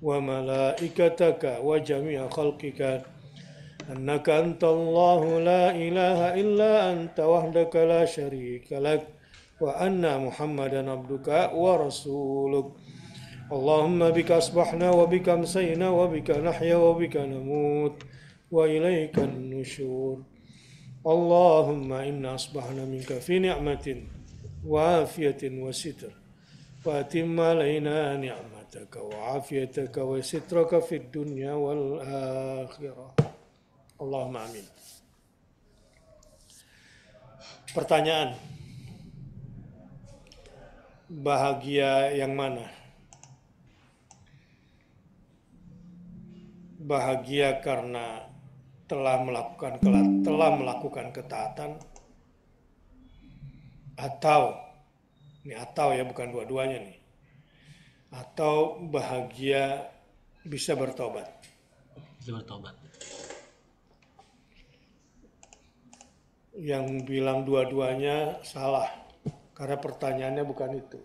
وملائكتك وجميع خلقك أنك أنت الله لا إله إلا أنت وحدك لا شريك لك وأن محمدا عبدك ورسولك اللهم بك أصبحنا وبك أمسينا وبك نحيا وبك نموت وإليك النشور اللهم إنا أصبحنا منك في نعمة وعافية وستر وأتم علينا نعمتك وعافيتك وسترك في الدنيا والآخرة Allahumma amin. Pertanyaan, bahagia yang mana? Bahagia karena telah melakukan ketaatan, atau ya, bukan dua-duanya nih, atau bahagia bisa bertobat. Yang bilang dua-duanya salah, karena pertanyaannya bukan itu.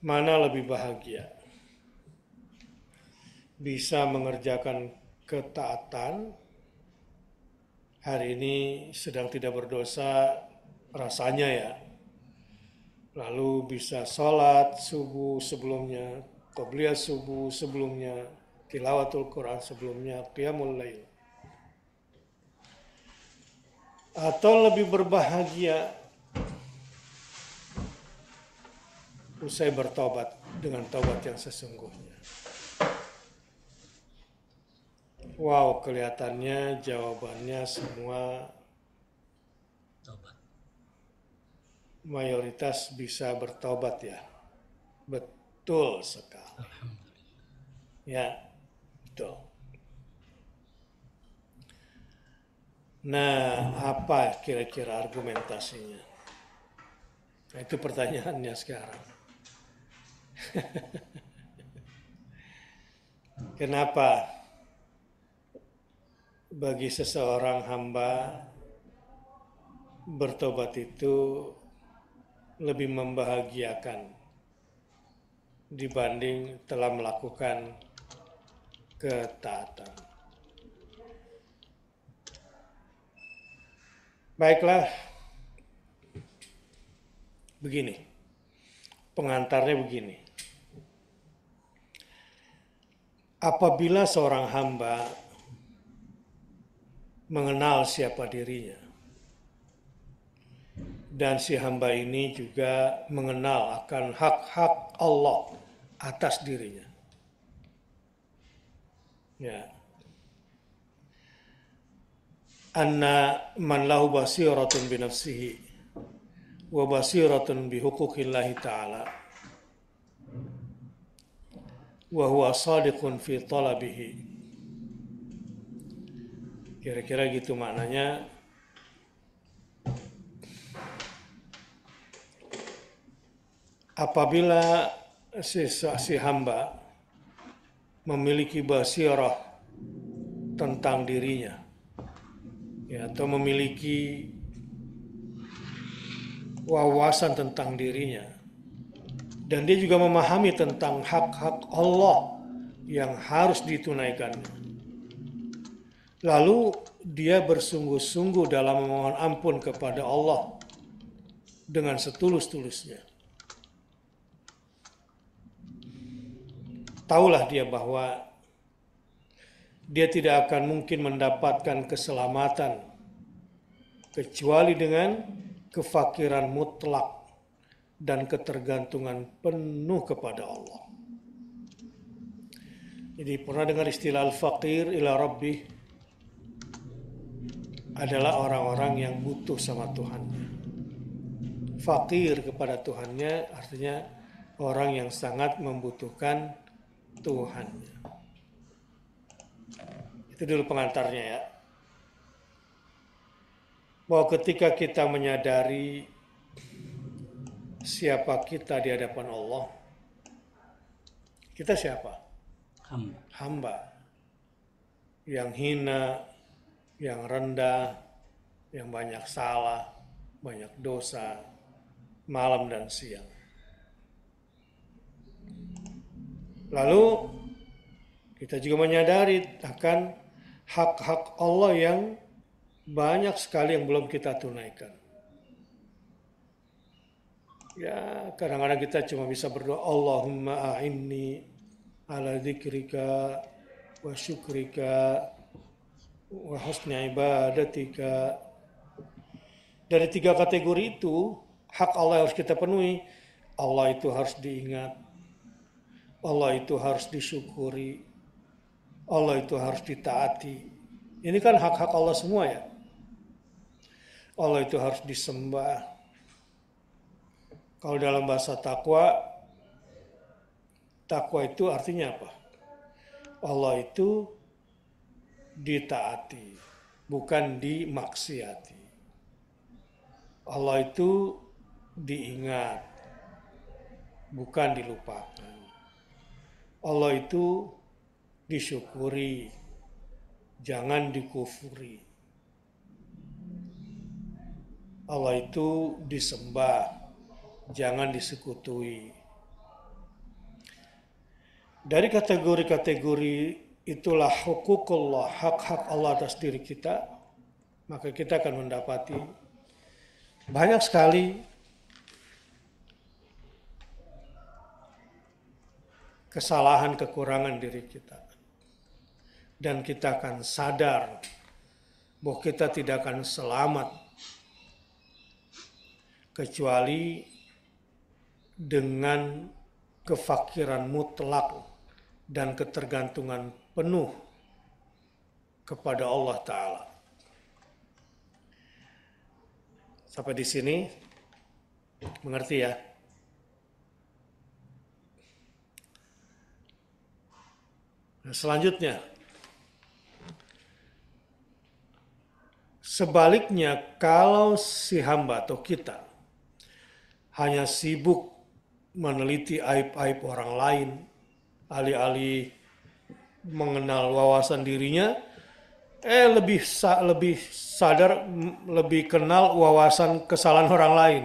Mana lebih bahagia? Bisa mengerjakan ketaatan, hari ini sedang tidak berdosa rasanya ya, lalu bisa sholat subuh sebelumnya, qobliyah subuh sebelumnya, tilawatul Quran sebelumnya, qiyamul lail. Atau lebih berbahagia usai bertobat dengan tobat yang sesungguhnya. Wow, kelihatannya jawabannya semua mayoritas bisa bertobat ya. Betul sekali. Ya, betul. Nah, apa kira-kira argumentasinya? Nah, itu pertanyaannya sekarang. Kenapa bagi seseorang hamba bertobat itu lebih membahagiakan dibanding telah melakukan ketaatan? Baiklah, begini, pengantarnya begini. Apabila seorang hamba mengenal siapa dirinya, dan si hamba ini juga mengenal akan hak-hak Allah atas dirinya. Ya. Anna man lahu basiratun bi nafsihi wa basiratun bi huquqillahi ta'ala wa huwa sadiqun fi talabihi. Kira-kira gitu maknanya. Apabila si hamba memiliki basirah tentang dirinya, ya, atau memiliki wawasan tentang dirinya, dan dia juga memahami tentang hak-hak Allah yang harus ditunaikan, lalu dia bersungguh-sungguh dalam memohon ampun kepada Allah dengan setulus-tulusnya. Taulah dia bahwa dia tidak akan mungkin mendapatkan keselamatan kecuali dengan kefakiran mutlak dan ketergantungan penuh kepada Allah. Jadi pernah dengar istilah al-faqir ila rabbih? Adalah orang-orang yang butuh sama Tuhannya. Fakir kepada Tuhannya artinya orang yang sangat membutuhkan Tuhannya. Itu dulu pengantarnya ya. Bahwa ketika kita menyadari siapa kita di hadapan Allah, kita siapa? Hamba. Yang hina, yang rendah, yang banyak salah, banyak dosa, malam dan siang. Lalu kita juga menyadari akan hak-hak Allah yang banyak sekali yang belum kita tunaikan. Ya, kadang-kadang kita cuma bisa berdoa, Allahumma a'inni ala dzikrika wa syukrika wa husni ibadatika. Dari tiga kategori itu, hak Allah yang harus kita penuhi. Allah itu harus diingat. Allah itu harus disyukuri. Allah itu harus ditaati. Ini kan hak-hak Allah semua ya. Allah itu harus disembah. Kalau dalam bahasa takwa, takwa itu artinya apa? Allah itu ditaati, bukan dimaksiati. Allah itu diingat, bukan dilupakan. Allah itu disyukuri, jangan dikufuri. Allah itu disembah, jangan disekutui. Dari kategori-kategori itulah hukukullah, hak-hak Allah atas diri kita, maka kita akan mendapati banyak sekali kesalahan, kekurangan diri kita. Dan kita akan sadar bahwa kita tidak akan selamat kecuali dengan kefakiran mutlak dan ketergantungan penuh kepada Allah Ta'ala. Sampai di sini, mengerti ya? Nah, selanjutnya, sebaliknya kalau si hamba atau kita hanya sibuk meneliti aib-aib orang lain, alih-alih mengenal wawasan dirinya, lebih sadar, lebih kenal wawasan kesalahan orang lain.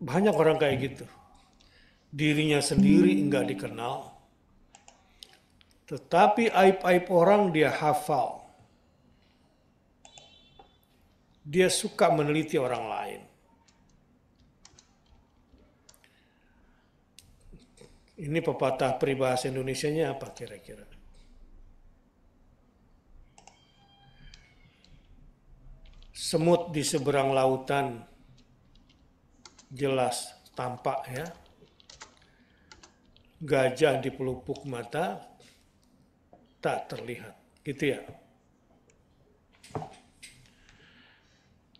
Banyak orang kayak gitu. Dirinya sendiri enggak dikenal, tetapi aib-aib orang dia hafal. Dia suka meneliti orang lain. Ini pepatah peribahasa Indonesianya apa kira-kira? Semut di seberang lautan jelas tampak ya. Gajah di pelupuk mata tak terlihat. Gitu ya.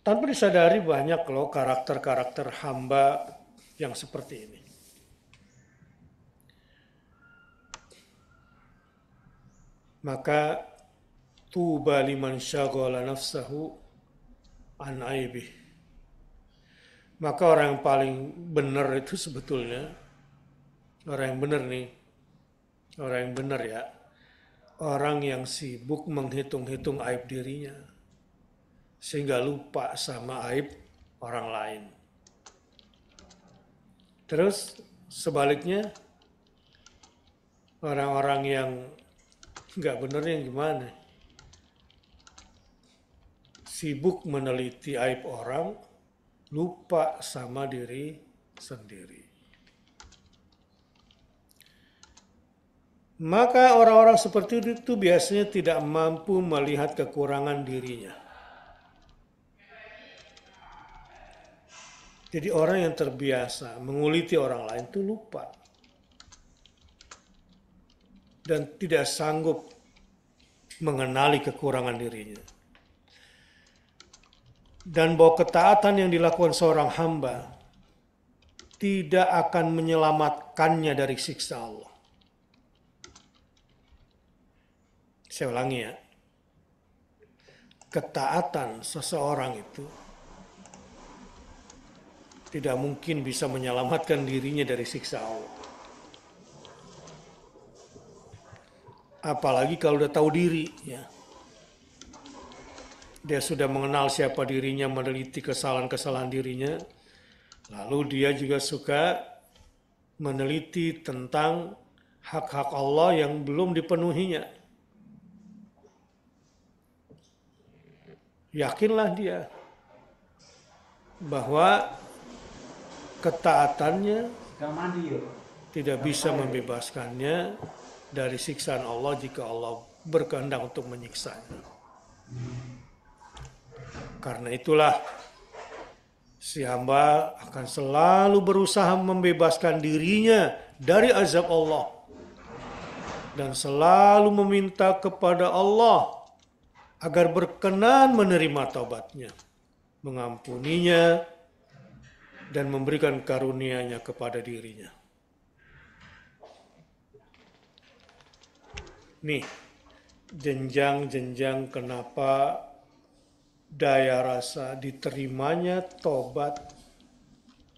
Tanpa disadari banyak loh karakter-karakter hamba yang seperti ini. Maka tuba liman syaghala nafsahu an aibih. Maka orang yang paling benar itu sebetulnya, orang yang benar nih, orang yang benar ya, orang yang sibuk menghitung-hitung aib dirinya. Sehingga lupa sama aib orang lain. Terus sebaliknya, orang-orang yang nggak bener yang gimana? Sibuk meneliti aib orang, lupa sama diri sendiri. Maka orang-orang seperti itu biasanya tidak mampu melihat kekurangan dirinya. Jadi orang yang terbiasa menguliti orang lain itu lupa. Dan tidak sanggup mengenali kekurangan dirinya. Dan bahwa ketaatan yang dilakukan seorang hamba tidak akan menyelamatkannya dari siksa Allah. Saya ulangi ya. Ketaatan seseorang itu tidak mungkin bisa menyelamatkan dirinya dari siksa Allah. Apalagi kalau udah tahu diri, ya. Dia sudah mengenal siapa dirinya, meneliti kesalahan-kesalahan dirinya. Lalu dia juga suka meneliti tentang hak-hak Allah yang belum dipenuhinya. Yakinlah dia bahwa ketaatannya tidak bisa membebaskannya dari siksaan Allah jika Allah berkehendak untuk menyiksanya. Karena itulah si hamba akan selalu berusaha membebaskan dirinya dari azab Allah dan selalu meminta kepada Allah agar berkenan menerima taubatnya, mengampuninya, dan memberikan karunia-Nya kepada dirinya. Nih, jenjang-jenjang kenapa daya rasa diterimanya tobat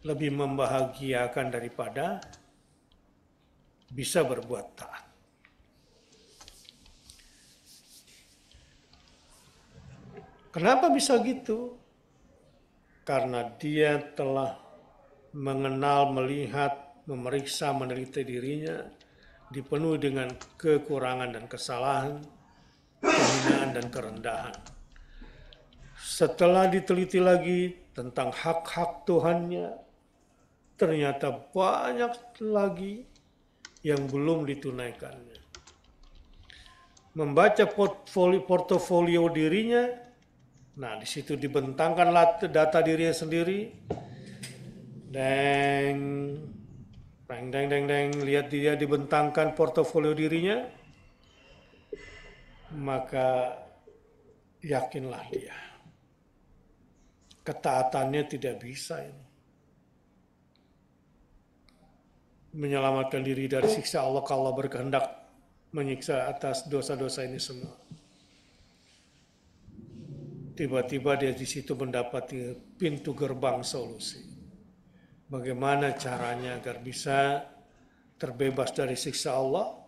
lebih membahagiakan daripada bisa berbuat taat. Kenapa bisa gitu? Karena dia telah mengenal, melihat, memeriksa, meneliti dirinya dipenuhi dengan kekurangan dan kesalahan, kehinaan dan kerendahan. Setelah diteliti lagi tentang hak-hak Tuhannya, ternyata banyak lagi yang belum ditunaikannya. Membaca portofolio dirinya, nah di situ dibentangkanlah data dirinya sendiri. Lihat dia dibentangkan portofolio dirinya, maka yakinlah dia. Ketaatannya tidak bisa ini menyelamatkan diri dari siksa Allah kalau berkehendak menyiksa atas dosa-dosa ini semua. Tiba-tiba dia di situ mendapati pintu gerbang solusi. Bagaimana caranya agar bisa terbebas dari siksa Allah?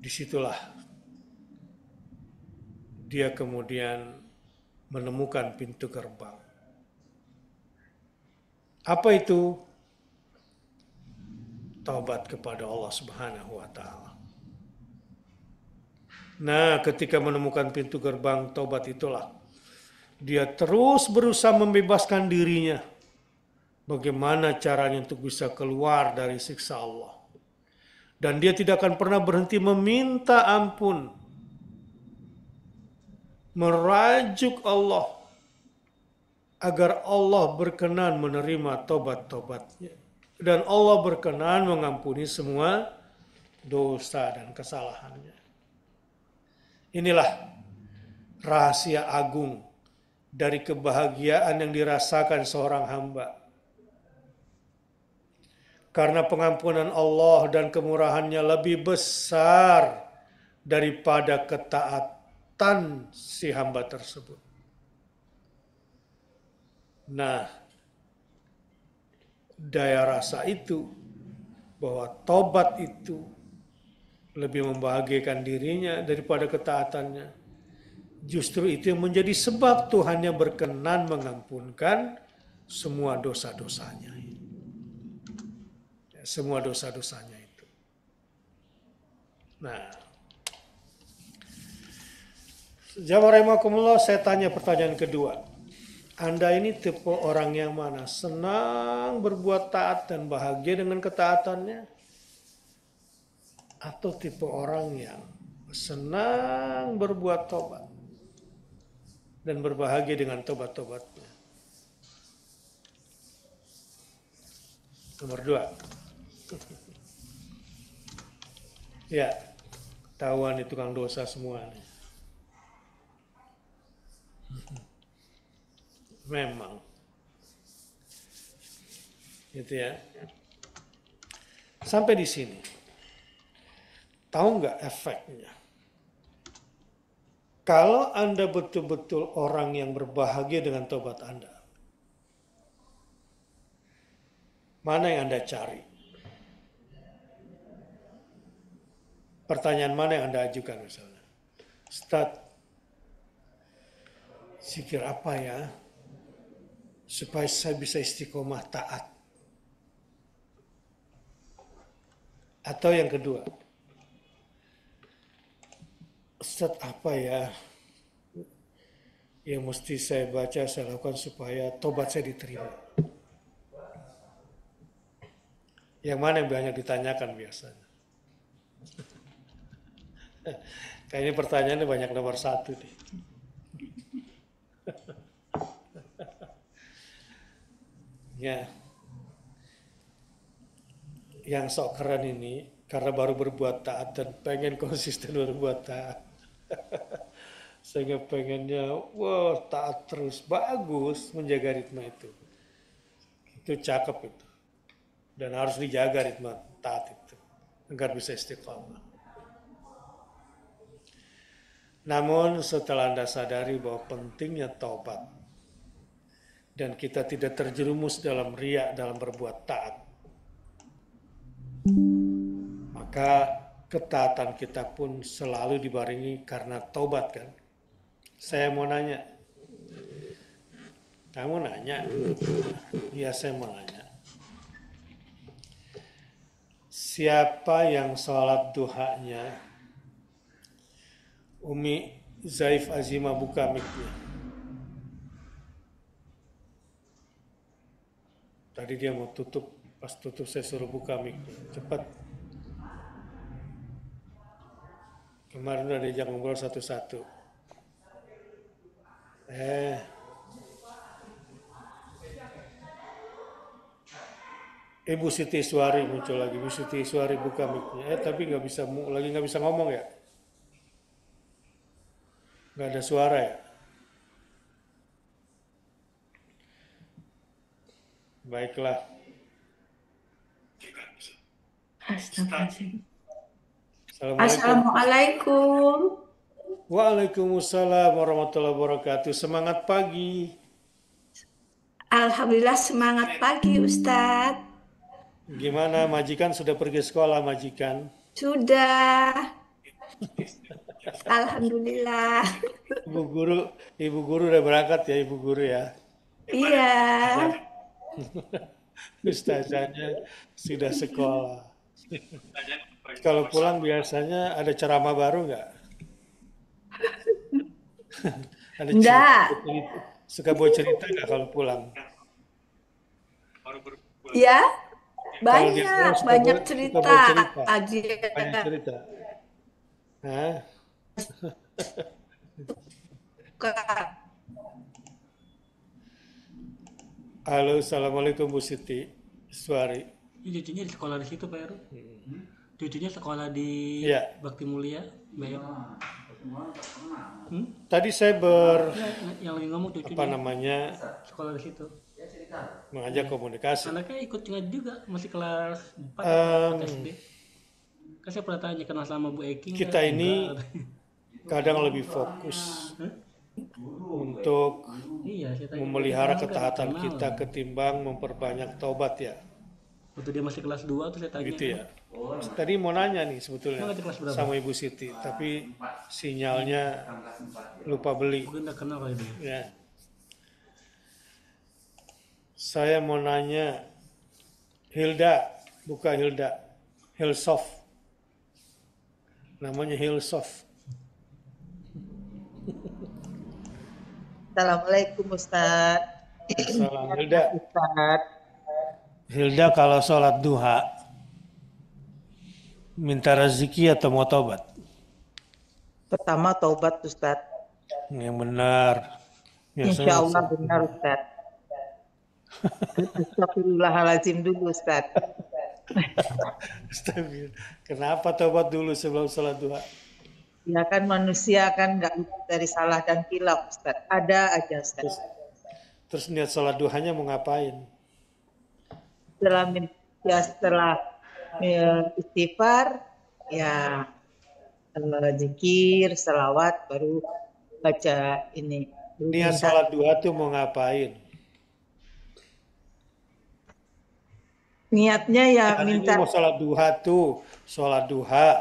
Disitulah dia kemudian menemukan pintu gerbang. Apa itu? Taubat kepada Allah Subhanahu wa Ta'ala. Nah, ketika menemukan pintu gerbang taubat itulah dia terus berusaha membebaskan dirinya. Bagaimana caranya untuk bisa keluar dari siksa Allah. Dan dia tidak akan pernah berhenti meminta ampun. Merajuk Allah agar Allah berkenan menerima tobat-tobatnya. Dan Allah berkenan mengampuni semua dosa dan kesalahannya. Inilah rahasia agung dari kebahagiaan yang dirasakan seorang hamba. Karena pengampunan Allah dan kemurahannya lebih besar daripada ketaatan si hamba tersebut. Nah, daya rasa itu, bahwa tobat itu lebih membahagiakan dirinya daripada ketaatannya. Justru itu yang menjadi sebab Tuhannya berkenan mengampunkan semua dosa-dosanya. Semua dosa-dosanya itu. Nah, jamaah rahimakumullah, saya tanya pertanyaan kedua. Anda ini tipe orang yang mana? Senang berbuat taat dan bahagia dengan ketaatannya? Atau tipe orang yang senang berbuat tobat dan berbahagia dengan tobat-tobatnya? Nomor 2. Ya, ketahuan itu tukang dosa semua. Memang. Gitu ya. Sampai di sini. Tahu nggak efeknya? Kalau Anda betul-betul orang yang berbahagia dengan tobat Anda, mana yang Anda cari? Pertanyaan mana yang Anda ajukan misalnya? Ustaz, zikir apa ya? Supaya saya bisa istiqomah taat. Atau yang kedua, Ustaz apa ya yang mesti saya baca, saya lakukan supaya tobat saya diterima? Yang mana yang banyak ditanyakan biasanya? Kayaknya pertanyaannya banyak nomor satu nih. Ya, yang sok keren ini karena baru berbuat taat dan pengen konsisten berbuat taat. Sehingga pengennya, wah taat terus. Bagus menjaga ritme itu. Itu cakep itu. Dan harus dijaga ritme taat itu. Agar bisa istiqomah. Namun setelah Anda sadari bahwa pentingnya taubat dan kita tidak terjerumus dalam riya dalam berbuat taat, maka ketaatan kita pun selalu dibarengi karena taubat kan. Saya mau nanya, kamu nanya? Ya saya mau nanya. Siapa yang sholat duhanya? Umi Zaif Azima buka mic-nya. Tadi dia mau tutup, pas tutup saya suruh buka mic-nya. Cepat. Kemarin udah diajak ngobrol satu-satu. Ibu Siti Iswari muncul lagi. Ibu Siti Iswari buka mic-nya. Tapi nggak bisa, lagi nggak bisa ngomong ya? Nggak ada suara ya? Baiklah. Astagfirullahaladzim. Assalamualaikum. Waalaikumsalam warahmatullahi wabarakatuh. Semangat pagi. Alhamdulillah semangat pagi Ustadz. Gimana majikan sudah pergi sekolah majikan? Sudah. Alhamdulillah. Ibu guru udah berangkat ya ibu guru ya? Iya. Ustazahnya sudah sekolah. Kalau pulang biasanya ada ceramah baru nggak? Ada Enggak. suka buat cerita nggak kalau pulang? Ya, Kalau dia pulang banyak suka cerita buat cerita. aja. Banyak cerita. Hah? Suka. Halo, assalamualaikum Bu Siti Iswari. Ini cucunya di sekolah di situ Pak Heru. Cucunya sekolah di Iya. Bakti Mulia, Mbak Heru. Tadi saya Yang lagi ngomong apa cucunya namanya sekolah di situ. mengajak komunikasi. Anaknya ikut ngaji juga, masih kelas 4 atau 4 SD. Kan saya pernah tanya kenal sama Bu Eki. Kita ini kadang lebih fokus untuk Iya, saya tanya. memelihara Kenal nggak? ketaatan Kenal. kita ketimbang memperbanyak taubat ya. Waktu dia masih kelas 2 tuh saya tanya. Gitu ya. Tadi mau nanya nih sebetulnya Emang ada kelas berapa? sama Ibu Siti, tapi sinyalnya lupa beli. Mungkin nggak kenal kali dia. Ya. Saya mau nanya, Hilda, buka Hilda, Hilsoft. Namanya Hilsoft. Assalamualaikum Ustaz. Salam Hilda. Ustaz. Hilda kalau sholat duha, minta rezeki atau mau tobat? Pertama taubat Ustaz. Yang benar. Insya Allah benar Ustaz. Astagfirullahaladzim dulu Ustaz. Astagfirullah. Kenapa tobat dulu sebelum sholat duha? Ya kan manusia kan nggak luput dari salah dan khilaf Ustaz. Ada aja Ustaz. Terus niat sholat duhanya mau ngapain? Setelah istighfar, ya zikir, selawat, baru baca ini. Niat sholat duha tuh mau ngapain? Niatnya ya Minta. Mau sholat duha tuh, sholat duha.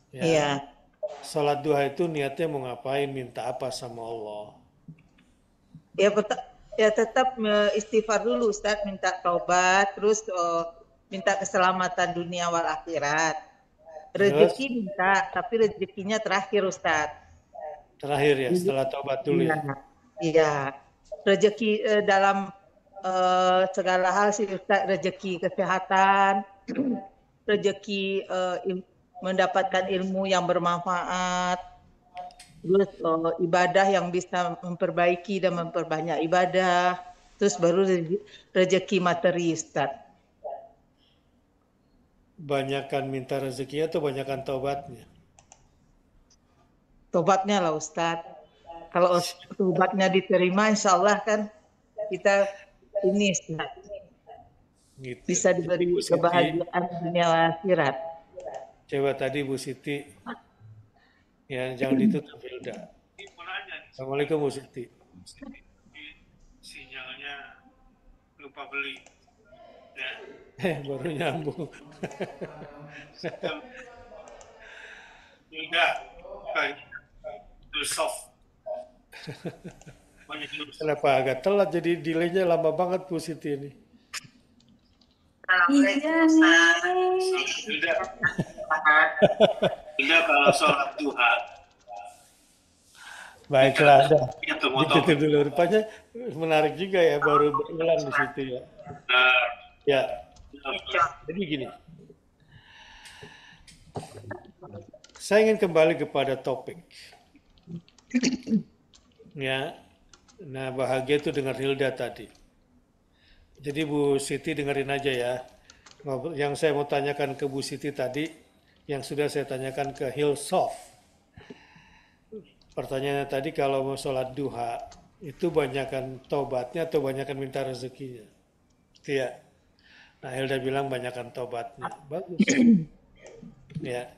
Ya. Iya. Sholat duha itu niatnya mau ngapain? Minta apa sama Allah? Ya tetap istighfar dulu Ustaz, minta taubat, terus minta keselamatan dunia wal akhirat. Terus Rezeki minta, tapi rezekinya terakhir Ustadz. terakhir ya, setelah taubat dulu ya. Iya, rezeki dalam segala hal sih Ustadz, rezeki kesehatan, rezeki mendapatkan ilmu yang bermanfaat, terus ibadah yang bisa memperbaiki dan memperbanyak ibadah, terus baru rezeki materi Ustaz. Banyakan minta rezeki atau banyakan taubatnya? Tobatnya lah Ustaz. Kalau tobatnya diterima insya Allah kan kita ini Ustaz, Gitu. bisa Jadi diberi Bu Siti, kebahagiaan dunia akhirat. coba tadi Bu Siti, ya jangan ditutup Hilda. Assalamualaikum Bu Siti. Sinyalnya lupa beli. Ya. Baru nyambung. Hilda, too soft. Kenapa agak telat jadi delaynya lama banget Bu Siti ini. Iya nih. Hilda kalau sholat duha. Baiklah, dah. Ditutup dulu. Rupanya menarik juga ya, baru berulang di situ ya. Ya, jadi gini. Saya ingin kembali kepada topik. Ya, nah bahagia itu dengar Hilda tadi. Jadi Bu Siti dengerin aja ya. Yang saya mau tanyakan ke Bu Siti tadi, yang sudah saya tanyakan ke Hillsoft. Pertanyaannya tadi kalau mau sholat duha, itu banyakan taubatnya atau banyakan minta rezekinya? Itu ya. Nah Hilda bilang banyakan taubatnya. Bagus. Ya.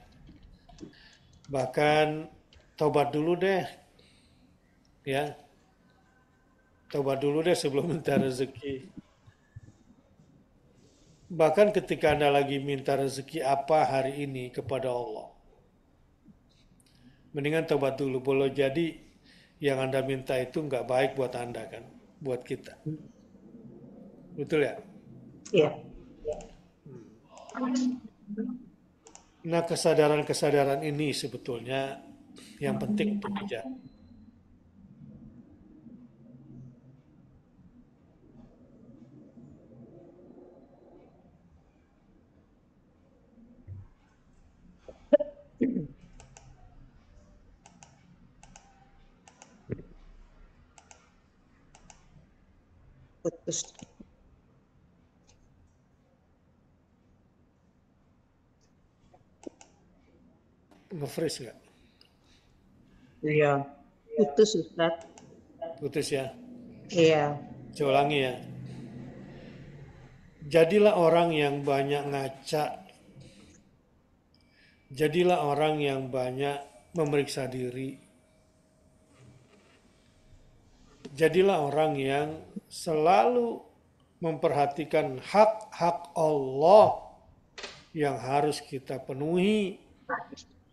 Bahkan taubat dulu deh. Ya. Taubat dulu deh sebelum minta rezeki. Bahkan ketika Anda lagi minta rezeki apa hari ini kepada Allah, mendingan taubat dulu. Boleh jadi yang Anda minta itu nggak baik buat Anda kan, buat kita. Betul ya? Iya. Nah kesadaran-kesadaran ini sebetulnya yang penting untuk dijaga. Putus. Nge-freeze nggak? Iya. Putus Ustaz. Putus ya? Iya. Saya ulangi ya. Jadilah orang yang banyak ngaca. Jadilah orang yang banyak memeriksa diri. Jadilah orang yang selalu memperhatikan hak-hak Allah yang harus kita penuhi,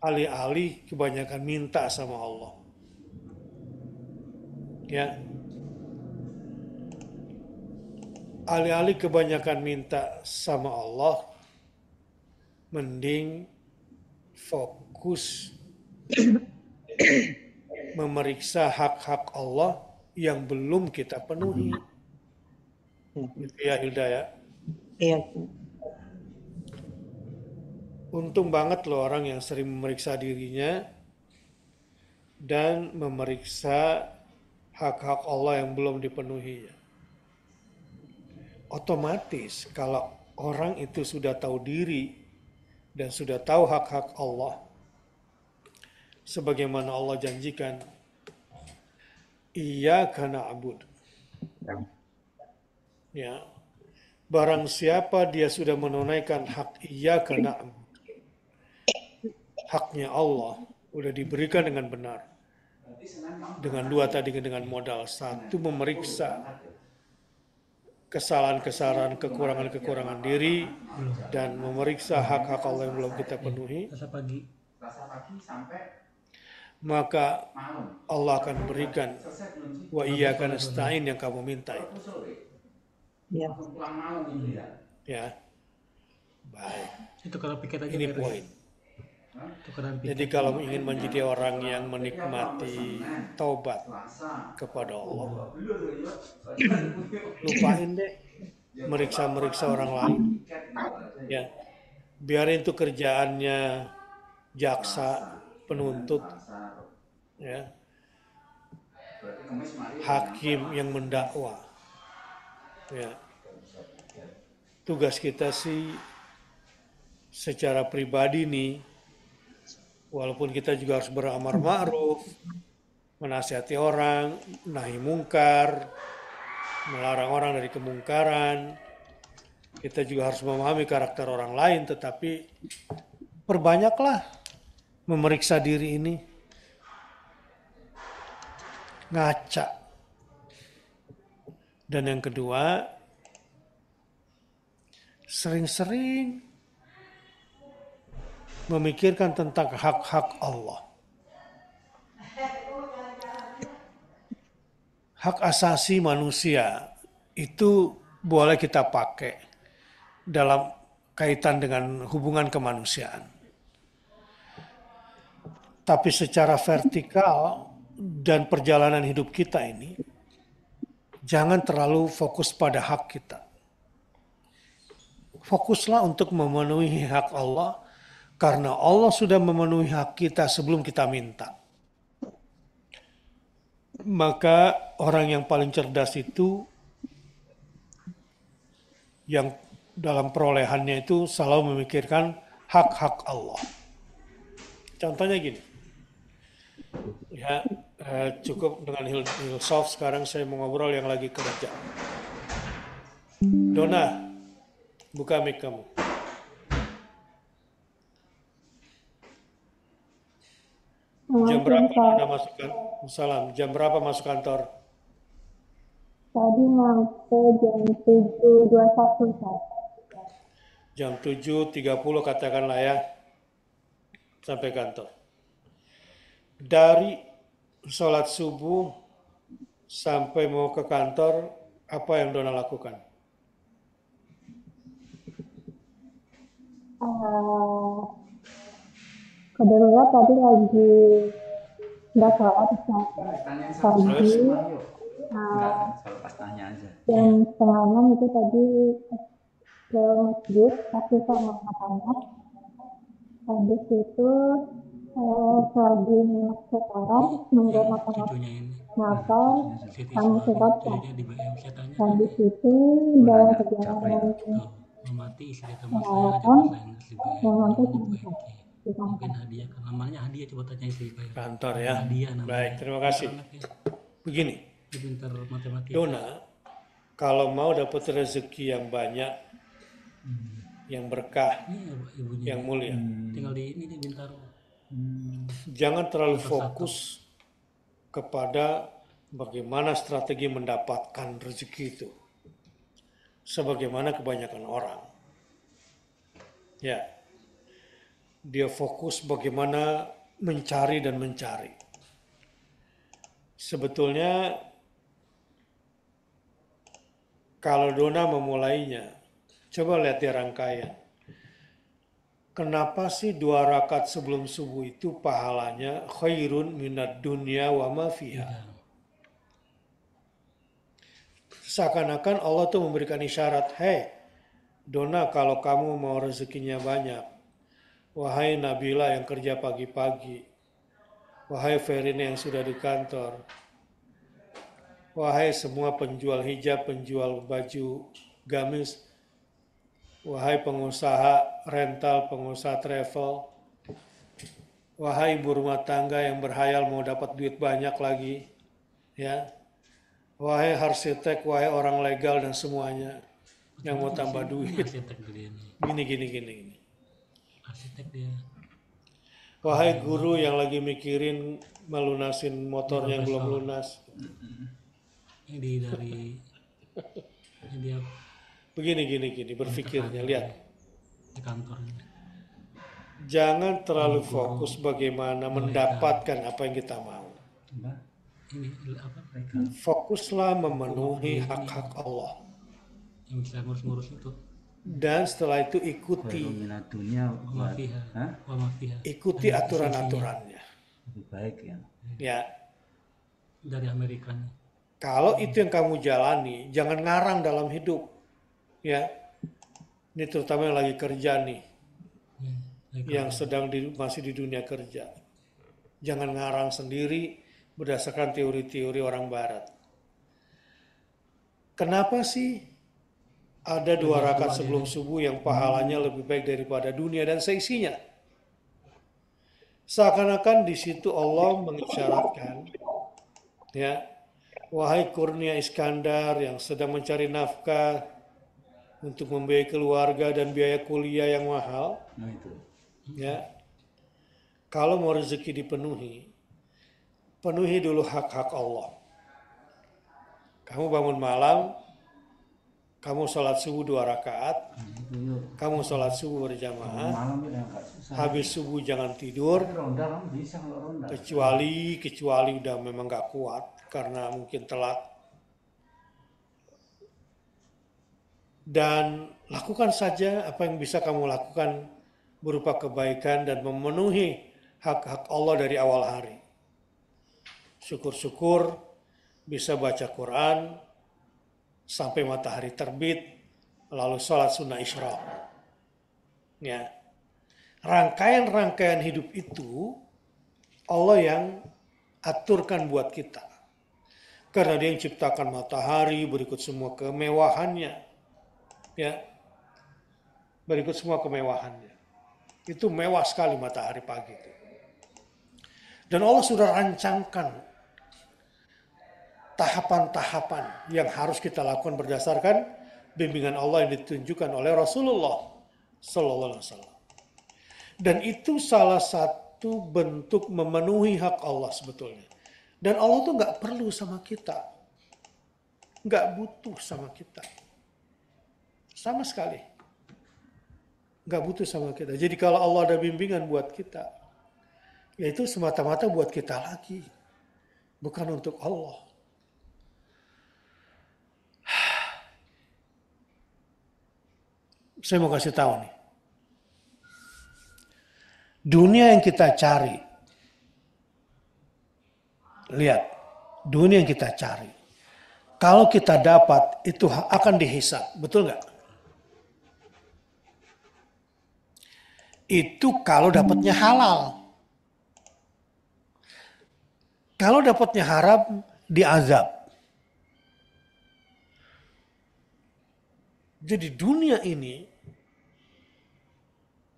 alih-alih kebanyakan minta sama Allah. Ya. Alih-alih kebanyakan minta sama Allah, mending fokus memeriksa hak-hak Allah yang belum kita penuhi. Gitu ya Hilda ya. Iya. Untung banget loh orang yang sering memeriksa dirinya dan memeriksa hak-hak Allah yang belum dipenuhi. Otomatis kalau orang itu sudah tahu diri dan sudah tahu hak-hak Allah, sebagaimana Allah janjikan, Iyyaka na'budu. Ya, barang siapa dia sudah menunaikan hak Iyyaka na'budu, haknya Allah udah diberikan dengan benar. Dengan dua tadi, dengan modal. Satu, memeriksa kesalahan-kesalahan, kekurangan-kekurangan diri, dan memeriksa hak-hak Allah yang belum kita penuhi. Maka Allah akan berikan wa iyyaka nasta'in yang kamu minta. Iya. Ya. Baik, Tukeran piket aja ini Pak RW. poin. Tukeran Jadi piket. kalau ingin menjadi orang yang menikmati taubat kepada Allah, lupain deh meriksa-meriksa orang lain. Ya, biarin itu kerjaannya jaksa, penuntut, ya, hakim yang mendakwa. Ya, tugas kita sih secara pribadi nih, walaupun kita juga harus beramar ma'ruf, menasihati orang, nahi mungkar, melarang orang dari kemungkaran. Kita juga harus memahami karakter orang lain, tetapi perbanyaklah memeriksa diri ini. Ngaca. Dan yang kedua, sering-sering memikirkan tentang hak-hak Allah. Hak asasi manusia itu boleh kita pakai dalam kaitan dengan hubungan kemanusiaan. Tapi secara vertikal dan perjalanan hidup kita ini, jangan terlalu fokus pada hak kita. Fokuslah untuk memenuhi hak Allah, karena Allah sudah memenuhi hak kita sebelum kita minta. Maka orang yang paling cerdas itu, yang dalam perolehannya itu selalu memikirkan hak-hak Allah. Contohnya gini, ya cukup dengan Hilsoft. Sekarang saya mau ngobrol yang lagi kerja. Dona, buka mic kamu. Jam berapa Dona masuk kan? Salam. Jam berapa masuk kantor? Tadi nyampe jam 7.21, Ustaz. Jam 7.30 katakanlah ya, sampai kantor. Dari sholat subuh sampai mau ke kantor, apa yang Dona lakukan? Kebetulan tadi lagi nggak sholat, Ustaz. Tadi jam 5:30 itu tadi ke masjid, tapi sama anak-anak. Habis itu selagi sekarang nunggu makan Cucunya ini. makan Siti kami sholat. jadi di BM saya tanya. Habis itu dalam perjalanan Mati istri teman saya aja peralatan di BM. yang nanti Di sampai BMK. di kantor. Mungkin hadiah kan namanya hadiah, coba tanya istri saya. Kantor ya. Hadiah namanya. Baik, terima kasih. Anaknya. Begini, Dia pintar matematika. Dona, kalau mau dapat rezeki yang banyak, yang berkah, Iya, ibunya. yang mulia, Tinggal di ini dia pintar. jangan terlalu fokus kepada bagaimana strategi mendapatkan rezeki itu. Sebagaimana kebanyakan orang. Ya, dia fokus bagaimana mencari dan mencari. Sebetulnya kalau Dona memulainya, coba lihat di rangkaian. Kenapa sih 2 rakaat sebelum subuh itu pahalanya khairun minad dunya wa ma fiha? Seakan-akan Allah tuh memberikan isyarat, hei Dona, kalau kamu mau rezekinya banyak, wahai Nabila yang kerja pagi-pagi, wahai Verina yang sudah di kantor, wahai semua penjual hijab, penjual baju gamis, wahai pengusaha rental, pengusaha travel, wahai ibu rumah tangga yang berhayal mau dapat duit banyak lagi, ya, wahai arsitek, wahai orang legal dan semuanya yang mau tambah duit. Arsitek dia nih. Gini. Arsitek dia. Wahai guru yang lagi mikirin melunasin motor yang belum lunas. Ini dari ini dia Begini berpikirnya, lihat. di kantor. Jangan terlalu fokus bagaimana mendapatkan apa yang kita mau. Ini apa Fokuslah memenuhi hak-hak Allah. yang bisa ngurus-ngurus itu. dan setelah itu Khairum ikuti minad dunya Wa ma fiha. Hah? Wa ma fiha. ikuti Dan aturan-aturannya. Lebih baik ya. Ya, dari Amerikanya. kalau itu yang kamu jalani, jangan ngarang dalam hidup. Ya, ini terutama yang lagi kerja nih, yang sedang masih di dunia kerja. Jangan ngarang sendiri berdasarkan teori-teori orang Barat. Kenapa sih ada 2 rakaat sebelum subuh yang pahalanya lebih baik daripada dunia dan seisinya? Seakan-akan di situ Allah mengisyaratkan, ya, wahai kurnia Iskandar yang sedang mencari nafkah untuk membiayai keluarga dan biaya kuliah yang mahal, Nah itu. ya, kalau mau rezeki dipenuhi, penuhi dulu hak-hak Allah. Kamu bangun malam, kamu sholat subuh 2 rakaat, Itu yuk. kamu sholat subuh berjamaah, Malam itu yang agak susah. habis subuh jangan tidur, Tapi ronda kamu bisa kalau ronda. kecuali udah memang gak kuat karena mungkin telat. Dan lakukan saja apa yang bisa kamu lakukan berupa kebaikan dan memenuhi hak-hak Allah dari awal hari. Syukur-syukur bisa baca Quran sampai matahari terbit, lalu sholat sunnah isyraq. Ya. Rangkaian-rangkaian hidup itu Allah yang aturkan buat kita. Karena Dia yang ciptakan matahari, berikut semua kemewahannya. Ya. Berikut semua kemewahannya. Itu mewah sekali matahari pagi itu. Dan Allah sudah rancangkan tahapan-tahapan yang harus kita lakukan berdasarkan bimbingan Allah yang ditunjukkan oleh Rasulullah Sallallahu Alaihi Wasallam. Dan itu salah satu bentuk memenuhi hak Allah sebetulnya. Dan Allah tuh nggak perlu sama kita, nggak butuh sama kita, sama sekali, nggak butuh sama kita. Jadi kalau Allah ada bimbingan buat kita, yaitu semata-mata buat kita lagi, bukan untuk Allah. Saya mau kasih tahu nih. Dunia yang kita cari. Lihat, dunia yang kita cari. Kalau kita dapat, itu akan dihisab. Betul nggak? Itu kalau dapatnya halal. Kalau dapatnya haram, diazab. Jadi dunia ini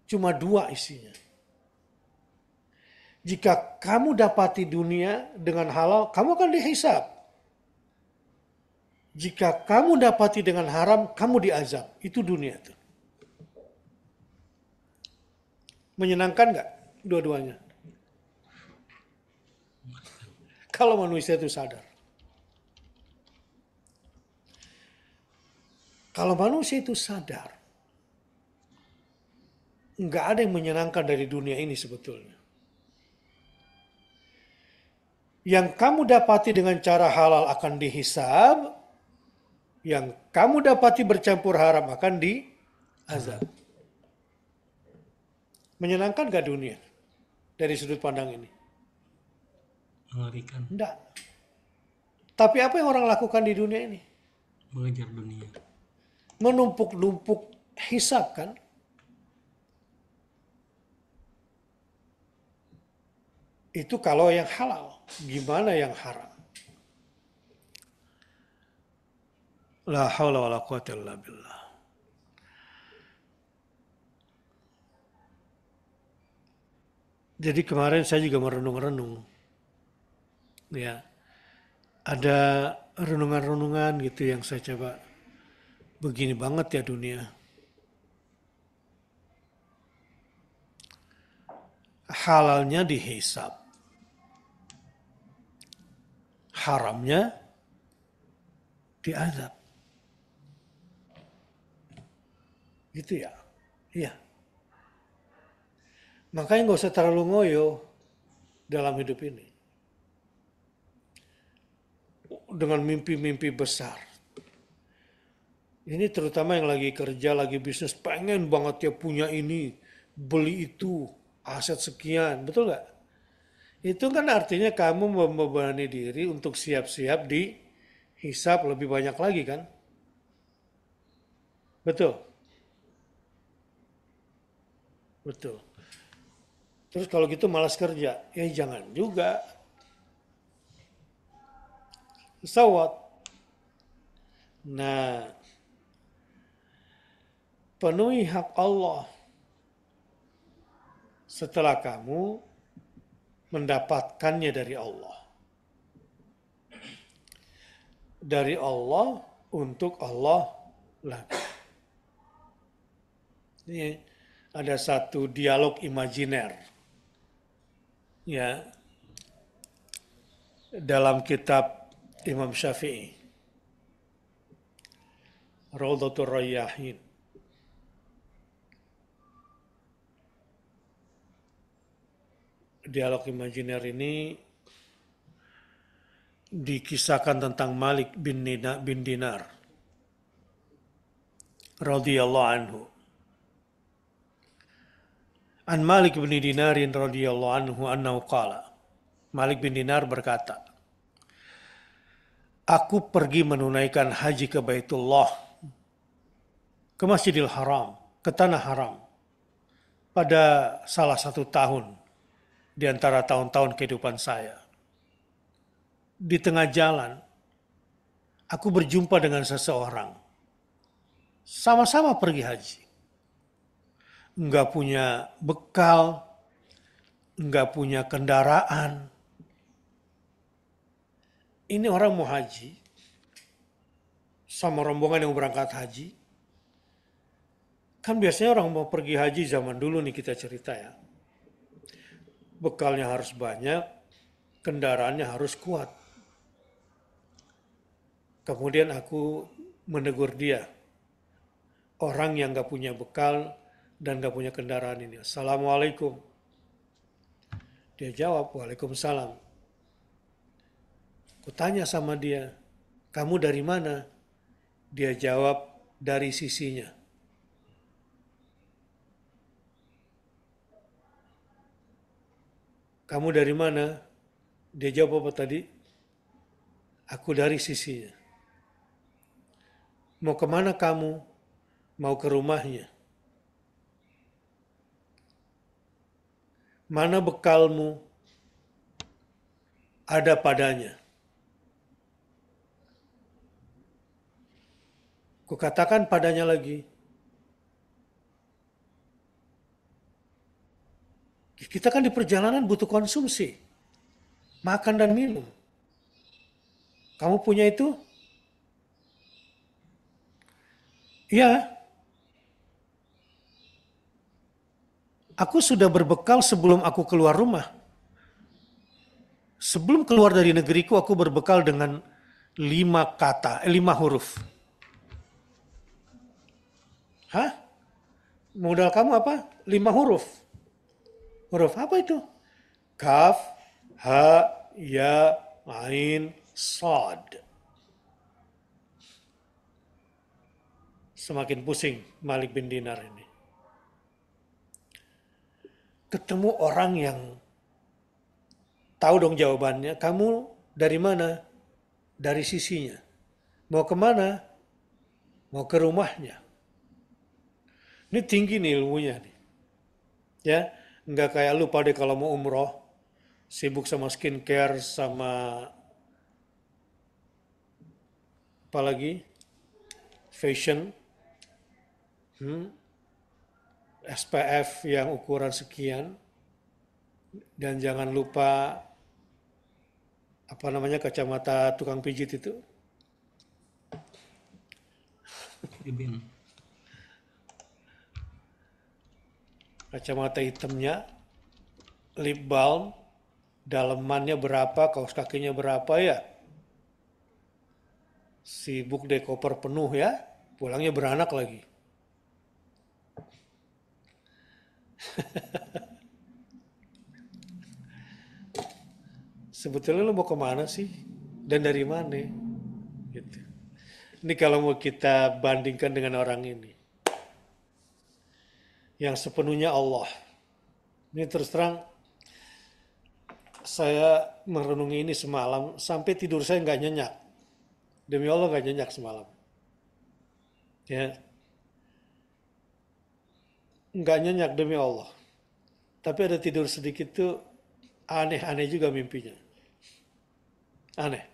cuma 2 isinya. Jika kamu dapati dunia dengan halal, kamu akan dihisab. Jika kamu dapati dengan haram, kamu diazab. Itu dunia itu. Menyenangkan nggak dua-duanya? Kalau manusia itu sadar. Kalau manusia itu sadar, nggak ada yang menyenangkan dari dunia ini sebetulnya. Yang kamu dapati dengan cara halal akan dihisab, yang kamu dapati bercampur haram akan diazab. Menyenangkan nggak dunia dari sudut pandang ini? Mengerikan. Enggak. Tapi apa yang orang lakukan di dunia ini? Mengejar dunia. Menumpuk-numpuk hisab kan? Itu kalau yang halal. Gimana yang haram? La haula wala quwata illa billah. Jadi kemarin saya juga merenung-renung. Ya. Ada renungan-renungan gitu yang saya coba. Begini banget ya dunia. Halalnya dihisab. Haramnya diazab. Gitu ya. Iya. Makanya nggak usah terlalu ngoyo dalam hidup ini. Dengan mimpi-mimpi besar. Ini terutama yang lagi kerja, lagi bisnis, pengen banget ya punya ini, beli itu, aset sekian, betul nggak? Itu kan artinya kamu membebani diri untuk siap-siap dihisap lebih banyak lagi kan? Betul, betul. Terus kalau gitu malas kerja, ya jangan juga. Pesawat. Nah, penuhi hak Allah setelah kamu mendapatkannya dari Allah. Dari Allah untuk Allah lagi. Ini ada satu dialog imajiner ya dalam kitab Imam Syafi'i, Raudhatul Rayyahin. Dialog imajiner ini dikisahkan tentang Malik bin Dinar radhiyallahu anhu. An Malik bin Dinarin radhiyallahu anhu annahu qala. Malik bin Dinar berkata, aku pergi menunaikan haji ke Baitullah, ke Masjidil Haram, ke Tanah Haram pada salah satu tahun di antara tahun-tahun kehidupan saya. Di tengah jalan, aku berjumpa dengan seseorang. Sama-sama pergi haji. Enggak punya bekal, enggak punya kendaraan. Ini orang mau haji, sama rombongan yang berangkat haji. Kan biasanya orang mau pergi haji zaman dulu nih kita cerita ya. Bekalnya harus banyak, kendaraannya harus kuat. Kemudian aku menegur dia, orang yang gak punya bekal dan gak punya kendaraan ini. Assalamualaikum. Dia jawab, waalaikumsalam. Aku tanya sama dia, kamu dari mana? Dia jawab, dari sisinya. Kamu dari mana? Dia jawab apa tadi? Aku dari sisinya. Mau kemana kamu? Mau ke rumahnya. Mana bekalmu? Ada padanya. Kukatakan padanya lagi. Kita kan di perjalanan butuh konsumsi. Makan dan minum. Kamu punya itu? Iya. Aku sudah berbekal sebelum aku keluar rumah. Sebelum keluar dari negeriku, aku berbekal dengan 5 huruf. Hah? Modal kamu apa? 5 huruf. Huruf apa itu? Kaf, ha, ya, ain, sad. Semakin pusing Malik bin Dinar ini. Ketemu orang yang tahu dong jawabannya. Kamu dari mana? Dari sisinya. Mau kemana? Mau ke rumahnya. Ini tinggi nih ilmunya nih. Ya, nggak kayak lu pada kalau mau umroh, sibuk sama skincare, sama apalagi fashion, SPF yang ukuran sekian, dan jangan lupa apa namanya kacamata tukang pijit itu. Ibin. Kacamata hitamnya, lip balm, dalemannya berapa, kaos kakinya berapa ya. Sibuk deh koper penuh ya, pulangnya beranak lagi. Sebetulnya lu mau kemana sih? Dan dari mana? Gitu. Ini kalau mau kita bandingkan dengan orang ini. Yang sepenuhnya Allah. Ini terus terang, saya merenungi ini semalam, sampai tidur saya nggak nyenyak. Demi Allah nggak nyenyak semalam. Ya. Nggak nyenyak demi Allah. Tapi ada tidur sedikit tuh, aneh-aneh juga mimpinya. Aneh.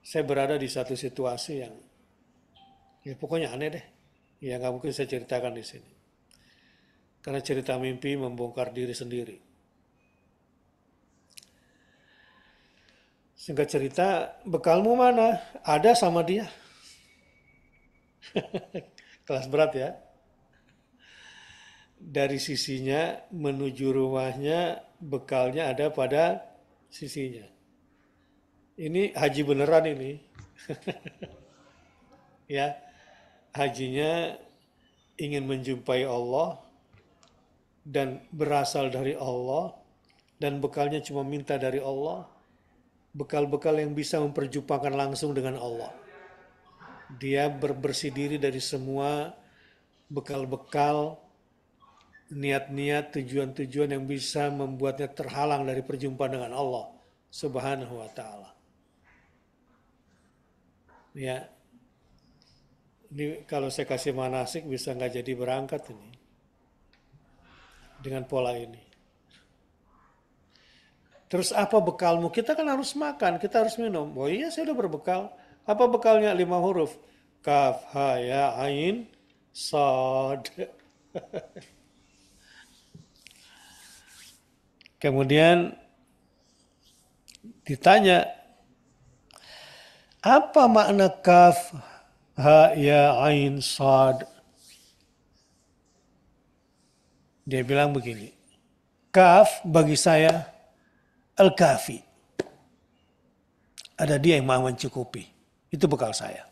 Saya berada di satu situasi yang, ya pokoknya aneh deh. Ya nggak mungkin saya ceritakan di sini. Karena cerita mimpi membongkar diri sendiri. Singkat cerita, bekalmu mana? Ada sama dia. Kelas berat ya. Dari sisinya menuju rumahnya, bekalnya ada pada sisinya. Ini haji beneran ini. Ya, hajinya ingin menjumpai Allah dan berasal dari Allah, dan bekalnya cuma minta dari Allah, bekal-bekal yang bisa memperjumpakan langsung dengan Allah. Dia bersih diri dari semua bekal-bekal, niat-niat, tujuan-tujuan yang bisa membuatnya terhalang dari perjumpaan dengan Allah Subhanahu wa ta'ala. Ya, ini kalau saya kasih manasik bisa nggak jadi berangkat ini dengan pola ini. Terus apa bekalmu? Kita kan harus makan, kita harus minum. Oh iya, saya udah berbekal. Apa bekalnya? 5 huruf. Kaf, ha, ya, ain, sad. Kemudian ditanya, apa makna kaf, ha, ya, ain, sad? Dia bilang begini, kaf bagi saya al-kafi. Ada dia yang maha mencukupi. Itu bekal saya.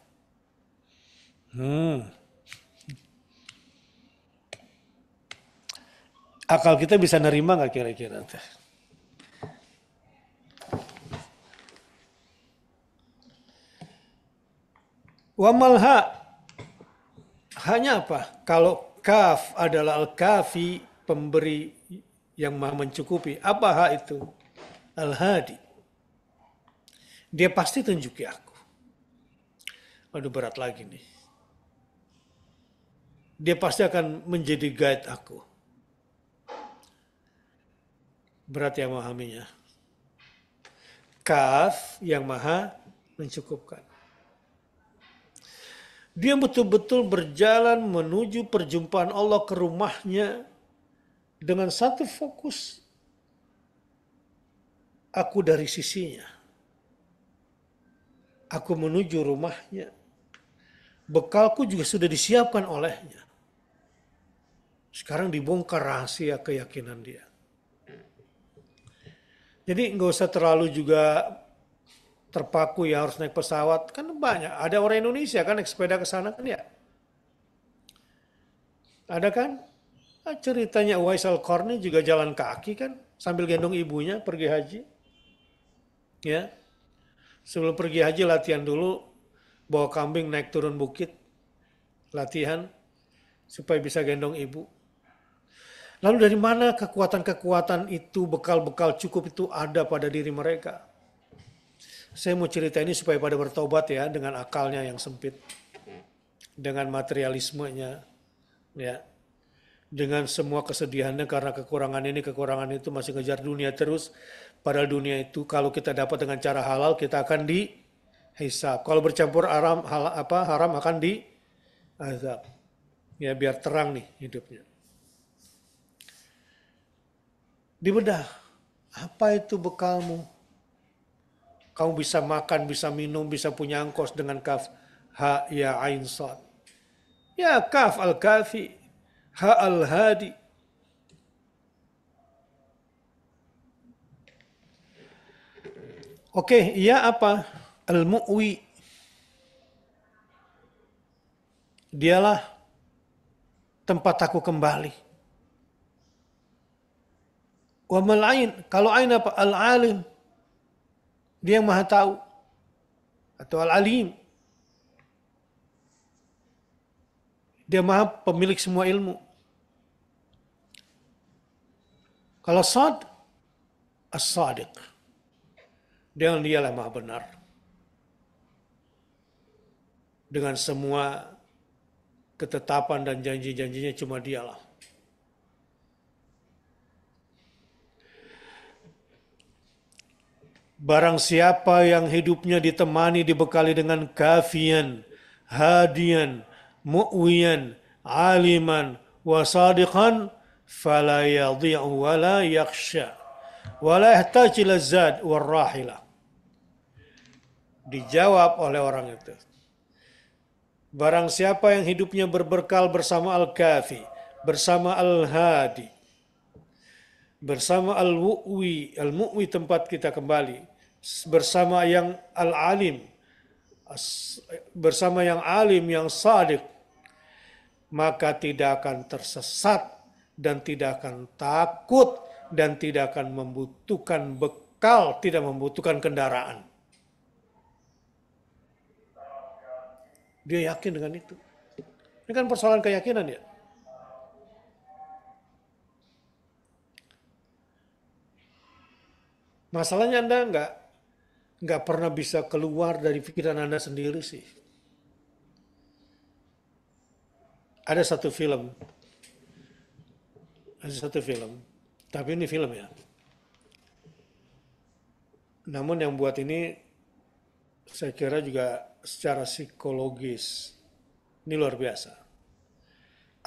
Akal kita bisa nerima nggak kira-kira? Wa malha, hanya apa? Kalau kaf adalah al-kafi, pemberi yang maha mencukupi. Apa ha itu? Al-hadi. Dia pasti tunjuki aku. Aduh, berat lagi nih. Dia pasti akan menjadi guide aku. Berat ya memahaminya. Kaf yang maha mencukupkan. Dia betul-betul berjalan menuju perjumpaan Allah ke rumahnya dengan satu fokus. Aku dari sisinya. Aku menuju rumahnya. Bekalku juga sudah disiapkan olehnya. Sekarang dibongkar rahasia keyakinan dia. Jadi nggak usah terlalu juga terpaku ya harus naik pesawat. Kan banyak. Ada orang Indonesia kan naik sepeda ke sana kan ya. Ada kan? Nah, ceritanya Uwais Al-Qarni juga jalan kaki kan. Sambil gendong ibunya pergi haji. Ya. Sebelum pergi haji latihan dulu. Bawa kambing naik turun bukit. Latihan. Supaya bisa gendong ibu. Lalu dari mana kekuatan-kekuatan itu, bekal-bekal cukup itu ada pada diri mereka? Saya mau cerita ini supaya pada bertobat ya, dengan akalnya yang sempit. Dengan materialismenya. Ya. Dengan semua kesedihannya karena kekurangan ini, kekurangan itu, masih ngejar dunia terus. Padahal dunia itu kalau kita dapat dengan cara halal, kita akan dihisab. Kalau bercampur haram akan diazab. Ya biar terang nih hidupnya. Dibedah, apa itu bekalmu? Kamu bisa makan, bisa minum, bisa punya angkos dengan kaf, ha, ya, ain, sad. Ya kaf al-kafi, ha al-hadi. Oke, ya apa? Al-mu'wi. Dialah tempat aku kembali. Wa mal ain, kalau ain apa? Al-alim. Dia yang maha tahu. Atau al-alim. Dia maha pemilik semua ilmu. Kalau Sad, As-Sadiq. Dialah maha benar. Dengan semua ketetapan dan janji-janjinya cuma dialah. Barang siapa yang hidupnya ditemani dibekali dengan kafian, hadian, mu'wiyan, aliman, wasadiqan, fala yadhi'u wa la yakhsha, wa la yahtaj ila zad wal rahila. Dijawab oleh orang itu. Barang siapa yang hidupnya berbekal bersama al-kafi, bersama al-hadi, bersama al-mu'wi, al-mu'wi tempat kita kembali, bersama yang al-alim, bersama yang alim, yang sadiq, maka tidak akan tersesat dan tidak akan takut dan tidak akan membutuhkan bekal, tidak membutuhkan kendaraan. Dia yakin dengan itu. Ini kan persoalan keyakinan ya. Masalahnya Anda nggak pernah bisa keluar dari pikiran Anda sendiri sih. Ada satu film, tapi ini film ya. Namun yang buat ini, saya kira juga secara psikologis, ini luar biasa.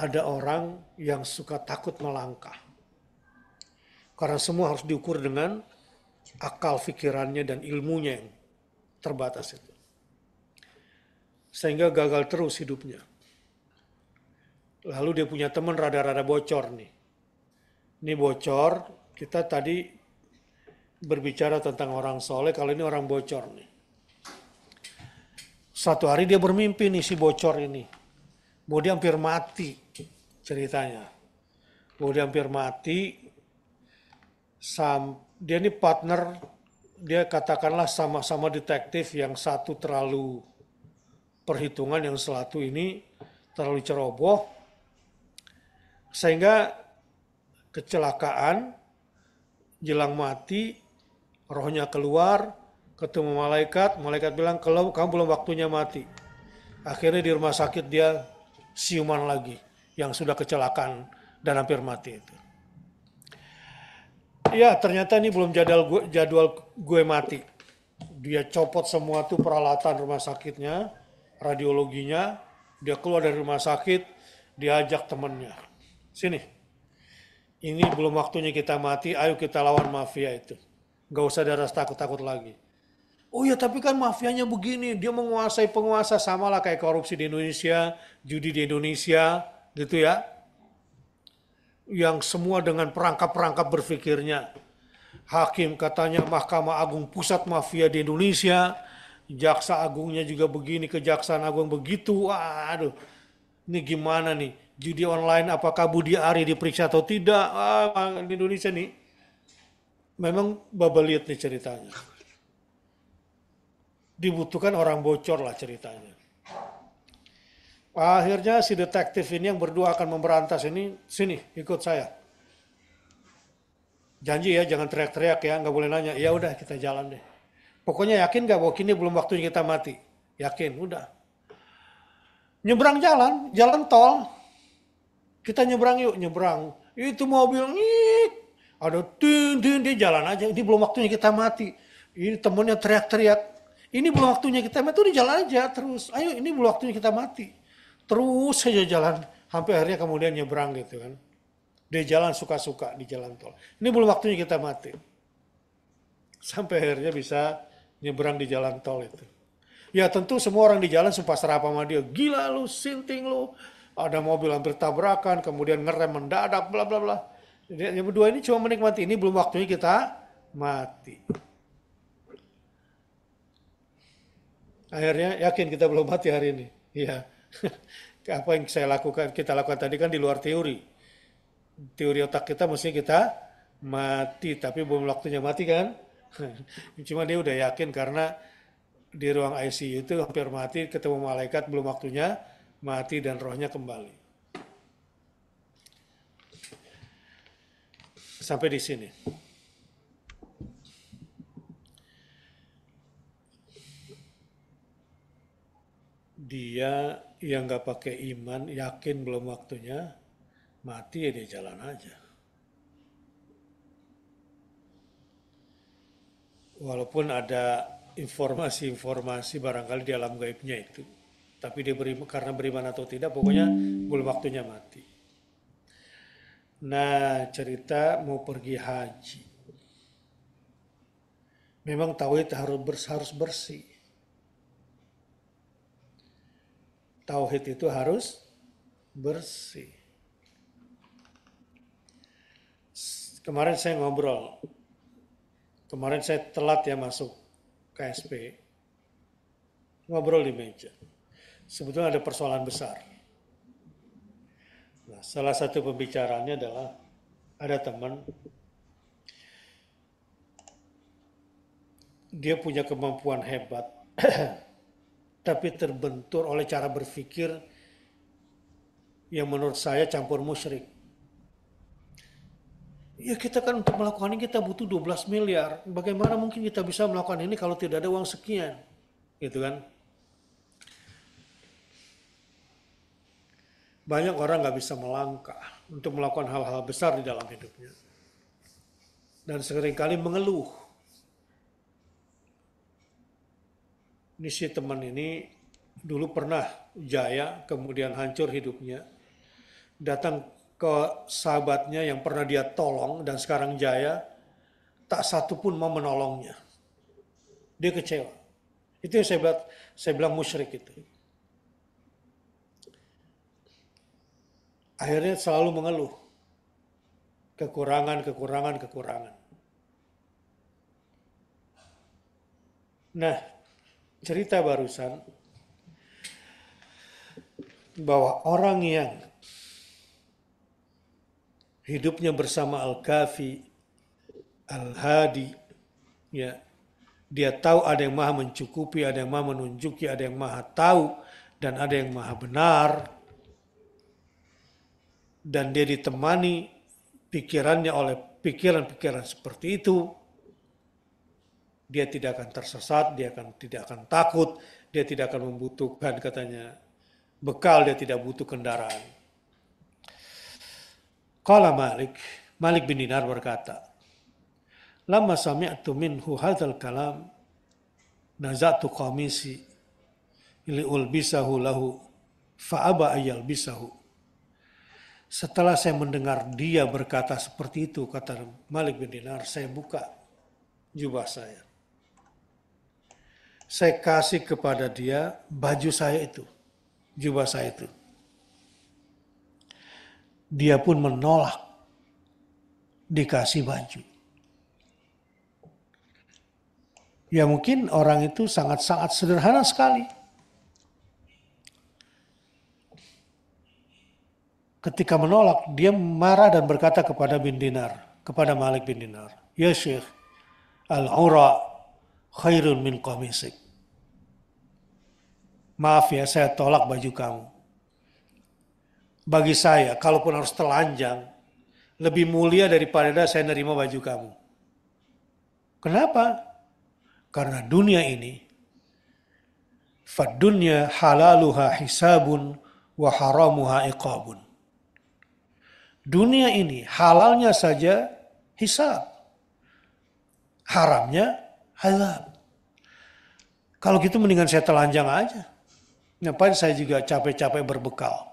Ada orang yang suka takut melangkah. Karena semua harus diukur dengan akal pikirannya dan ilmunya yang terbatas itu. Sehingga gagal terus hidupnya. Lalu dia punya teman rada-rada bocor nih. Ini bocor, kita tadi berbicara tentang orang soleh, kalau ini orang bocor nih. Suatu hari dia bermimpi nih si bocor ini. Bahwa dia hampir mati ceritanya. Bahwa dia hampir mati, dia ini partner, dia katakanlah sama-sama detektif, yang satu terlalu perhitungan, yang satu ini terlalu ceroboh, sehingga kecelakaan, jelang mati, rohnya keluar, ketemu malaikat, malaikat bilang, kalau kamu belum waktunya mati. Akhirnya di rumah sakit dia siuman lagi, yang sudah kecelakaan dan hampir mati itu. Ya ternyata ini belum jadwal gue mati. Dia copot semua tuh peralatan rumah sakitnya, radiologinya, dia keluar dari rumah sakit, diajak temennya. Sini, ini belum waktunya kita mati, ayo kita lawan mafia itu. Gak usah ada rasa takut-takut lagi. Oh ya tapi kan mafianya begini, dia menguasai penguasa, sama lah kayak korupsi di Indonesia, judi di Indonesia, gitu ya. Yang semua dengan perangkap-perangkap berpikirnya. Hakim katanya Mahkamah Agung Pusat mafia di Indonesia, Jaksa Agungnya juga begini, Kejaksaan Agung begitu. Aduh, ini gimana nih? Judi online apakah Budi Ari diperiksa atau tidak? Di Indonesia nih, memang babelit nih ceritanya. Dibutuhkan orang bocor lah ceritanya. Akhirnya si detektif ini yang berdua akan memberantas ini, sini ikut saya. Janji ya jangan teriak-teriak ya, nggak boleh nanya. Ya udah kita jalan deh. Pokoknya yakin nggak bahwa kini belum waktunya kita mati? Yakin, udah. Nyebrang jalan tol. Kita nyebrang yuk, nyebrang. Itu mobil ngik. Ada tin dia jalan aja. Ini belum waktunya kita mati. Ini temennya teriak-teriak. Ini belum waktunya kita mati, udah jalan aja terus. Ayo ini belum waktunya kita mati. Terus saja jalan, sampai akhirnya kemudian nyebrang gitu kan. Dia jalan suka-suka di jalan tol. Ini belum waktunya kita mati. Sampai akhirnya bisa nyebrang di jalan tol itu. Ya tentu semua orang di jalan sumpah serapa sama dia. Gila lu, sinting lu. Ada mobil hampir tabrakan, kemudian ngerem mendadak, bla bla bla. Yang berdua ini cuma menikmati, ini belum waktunya kita mati. Akhirnya yakin kita belum mati hari ini. Iya. Apa yang kita lakukan tadi kan di luar teori. Teori otak kita mestinya kita mati, tapi belum waktunya mati kan. Cuma dia udah yakin karena di ruang ICU itu hampir mati, ketemu malaikat belum waktunya mati dan rohnya kembali. Sampai di sini. Dia yang nggak pakai iman, yakin belum waktunya, mati ya dia jalan aja. Walaupun ada informasi-informasi barangkali di alam gaibnya itu, tapi dia karena beriman atau tidak, pokoknya belum waktunya mati. Nah, cerita mau pergi haji. Memang tauhid harus bersih. Tauhid itu harus bersih. Kemarin saya ngobrol. Kemarin saya telat ya masuk KSP. Ngobrol di meja. Sebetulnya ada persoalan besar. Nah, salah satu pembicaranya adalah ada teman. Dia punya kemampuan hebat. Tapi terbentur oleh cara berpikir yang menurut saya campur musyrik. Ya kita kan untuk melakukan ini kita butuh 12 miliar. Bagaimana mungkin kita bisa melakukan ini kalau tidak ada uang sekian? Gitu kan. Banyak orang nggak bisa melangkah untuk melakukan hal-hal besar di dalam hidupnya. Dan seringkali mengeluh. Ini si teman ini dulu pernah jaya, kemudian hancur hidupnya. Datang ke sahabatnya yang pernah dia tolong dan sekarang jaya, tak satu pun mau menolongnya. Dia kecewa. Itu yang saya bilang musyrik itu. Akhirnya selalu mengeluh. Kekurangan. Nah, cerita barusan bahwa orang yang hidupnya bersama Al-Kafi, Al-Hadi, ya, dia tahu ada yang maha mencukupi, ada yang maha menunjuki, ada yang maha tahu, dan ada yang maha benar. Dan dia ditemani pikirannya oleh pikiran-pikiran seperti itu. Dia tidak akan tersesat, tidak akan takut, dia tidak akan membutuhkan katanya bekal, dia tidak butuh kendaraan. Qala Malik bin Dinar berkata, "Lamma sami'tu minhu hadzal kalam, nazatu qamisi li ulbisahu lahu fa aba ayyalbisahu." Setelah saya mendengar dia berkata seperti itu, kata Malik bin Dinar, saya buka jubah saya. Saya kasih kepada dia baju saya itu, jubah saya itu. Dia pun menolak dikasih baju. Ya mungkin orang itu sangat-sangat sederhana sekali. Ketika menolak, dia marah dan berkata kepada Malik bin Dinar, "Ya Syekh, al-ura khairun min qamisik." Maaf ya, saya tolak baju kamu. Bagi saya, kalaupun harus telanjang, lebih mulia daripada saya nerima baju kamu. Kenapa? Karena dunia ini, fadunya halaluha hisabun wa haramuha iqabun. Dunia ini halalnya saja hisab, haramnya azab. Kalau gitu mendingan saya telanjang aja. Ngapain saya juga capek-capek berbekal?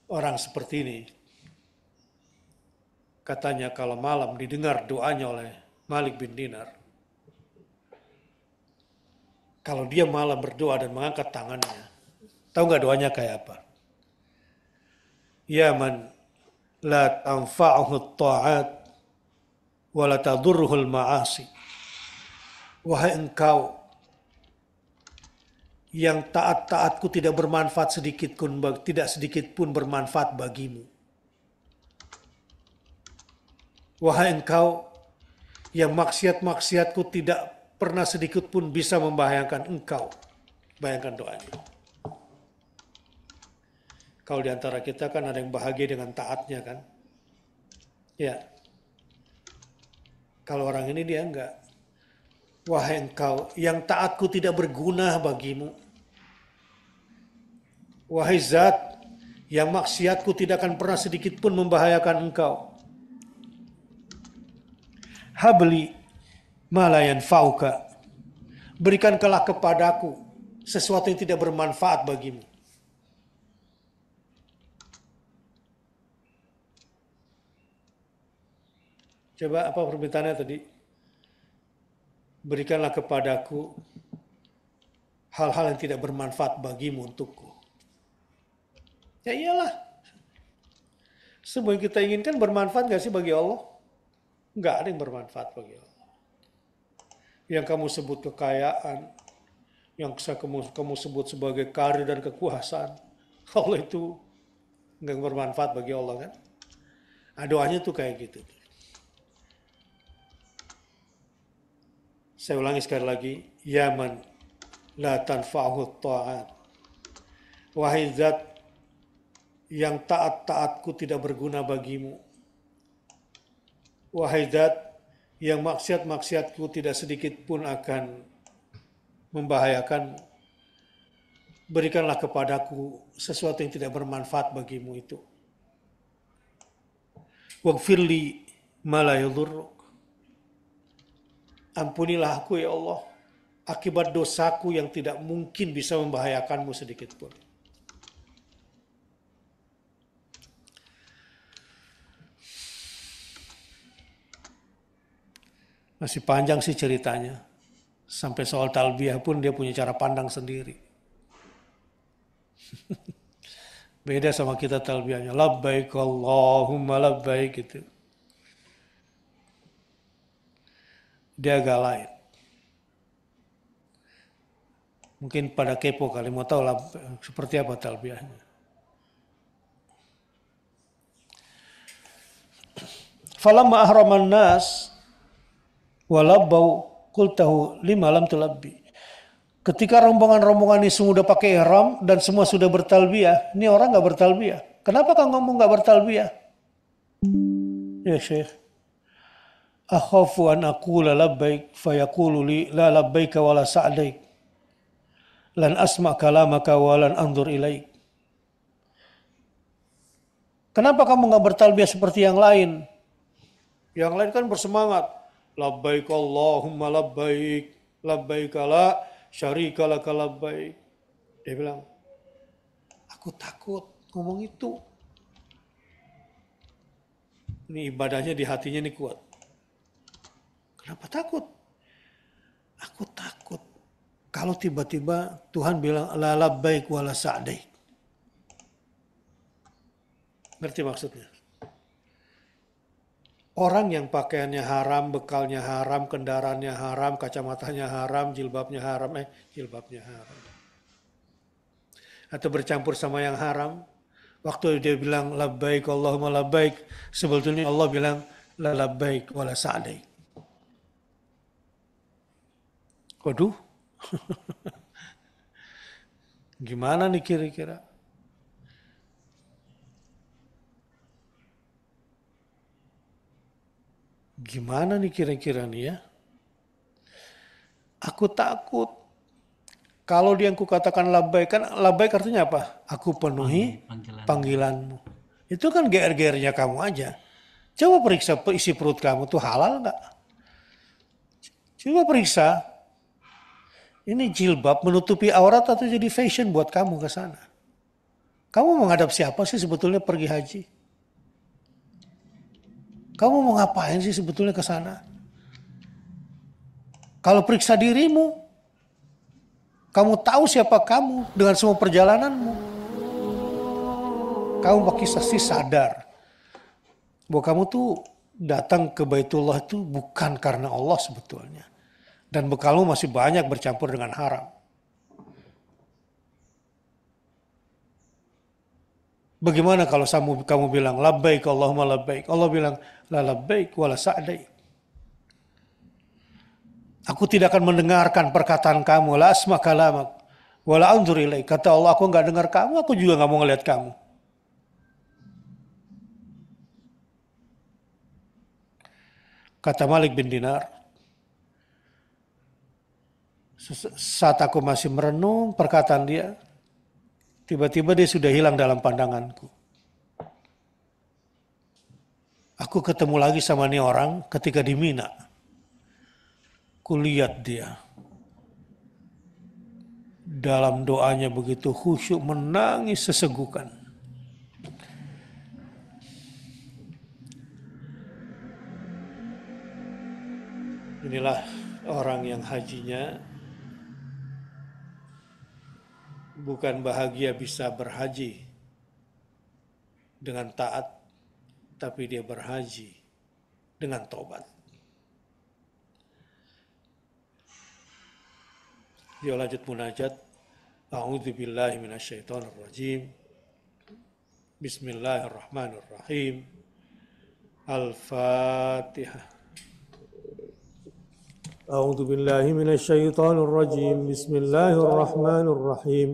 Orang seperti ini, katanya kalau malam didengar doanya oleh Malik bin Dinar, kalau dia malam berdoa dan mengangkat tangannya, tahu nggak doanya kayak apa? Ya man la tanfa'uhu ta'at wa la tadurruhul ma'asi. Wahai engkau yang taat-taatku tidak bermanfaat tidak sedikit pun bermanfaat bagimu. Wahai engkau yang maksiat-maksiatku tidak pernah sedikit pun bisa membahayakan engkau. Bayangkan doanya. Kalau di antara kita kan ada yang bahagia dengan taatnya kan. Ya. Kalau orang ini dia enggak. Wahai engkau yang taatku tidak berguna bagimu. Wahai zat yang maksiatku tidak akan pernah sedikit pun membahayakan engkau. Habli ma la yanfa'uka. Berikanlah kepadaku sesuatu yang tidak bermanfaat bagimu. Coba apa permintaannya tadi? Berikanlah kepadaku hal-hal yang tidak bermanfaat bagimu untukku. Ya iyalah. Semua yang kita inginkan bermanfaat gak sih bagi Allah? Nggak ada yang bermanfaat bagi Allah. Yang kamu sebut kekayaan, yang kamu sebut sebagai karir dan kekuasaan, Allah itu nggak bermanfaat bagi Allah kan? Nah, doanya tuh kayak gitu. Saya ulangi sekali lagi, ya man la tanfa'uhu ta'at. Wahai zat yang taat-taatku tidak berguna bagimu. Wahai zat yang maksiat-maksiatku tidak sedikit pun akan membahayakan. Berikanlah kepadaku sesuatu yang tidak bermanfaat bagimu itu. Waghfirli ma la yadhurruk. Ampunilah aku ya Allah akibat dosaku yang tidak mungkin bisa membahayakanmu sedikit pun. Masih panjang sih ceritanya. Sampai soal talbiyah pun dia punya cara pandang sendiri. Beda sama kita talbiyahnya. Labbaik Allahumma labbaik gitu. Dia agak lain. Mungkin pada kepo kali mau tahu seperti apa talbiyahnya. Falamma ahraman nas walabbau qultahu lima lam tulabbi. Ketika rombongan-rombongan ini semua udah pakai ihram dan semua sudah bertalbiyah, ini orang nggak bertalbiyah. Kenapa kamu ngomong nggak bertalbiyah? Ya Syekh. Akhafu an aqula labbaik fayaqulu li la labbaika wala sa'daik. Lan asma' kalamaka wa lan anzur ilaik. Kenapa kamu nggak bertalbiyah seperti yang lain? Yang lain kan bersemangat. Labbaik Allahumma labbaik. Labbaik la syarika laka labbaik. Dia bilang, aku takut ngomong itu. Ini ibadahnya di hatinya ini kuat. Kenapa takut? Aku takut. Kalau tiba-tiba Tuhan bilang, la labbaik wa la sa'daik. Ngerti maksudnya? Orang yang pakaiannya haram, bekalnya haram, kendaraannya haram, kacamatanya haram, jilbabnya haram. Atau bercampur sama yang haram. Waktu dia bilang, labbaik Allahumma labbaik. Sebetulnya Allah bilang, la labbaik wa la sa'daik. Waduh, gimana nih kira-kira? Gimana nih kira-kira nih ya? Aku takut. Kalau dia yang kukatakan labbaik, kan labbaik artinya apa? Aku penuhi panggilanmu. Itu kan GR-GR-nya kamu aja. Coba periksa isi perut kamu tuh halal nggak? Coba periksa. Ini jilbab menutupi aurat atau jadi fashion buat kamu ke sana? Kamu menghadap siapa sih sebetulnya pergi haji? Kamu mau ngapain sih sebetulnya ke sana? Kalau periksa dirimu, kamu tahu siapa kamu dengan semua perjalananmu. Kamu pasti sadar bahwa kamu tuh datang ke Baitullah itu bukan karena Allah sebetulnya. Dan bekalmu masih banyak bercampur dengan haram. Bagaimana kalau kamu bilang labbaik Allahumma labbaik. Allah bilang la labbaik wa la sa'daik. Aku tidak akan mendengarkan perkataan kamu. La asma kalamak. Wala anzur ilaik. Kata Allah, aku nggak dengar kamu, aku juga nggak mau ngeliat kamu. Kata Malik bin Dinar, saat aku masih merenung perkataan dia, tiba-tiba dia sudah hilang dalam pandanganku. Aku ketemu lagi sama nih orang ketika di Mina. Kulihat dia. Dalam doanya begitu khusyuk, menangis sesegukan. Inilah orang yang hajinya bukan bahagia bisa berhaji dengan taat, tapi dia berhaji dengan tobat. Dia lanjut munajat. A'udzubillahi minasyaitonirrajim. Bismillahirrahmanirrahim. Al-Fatihah. أعوذ بالله من الشيطان الرجيم بسم الله الرحمن الرحيم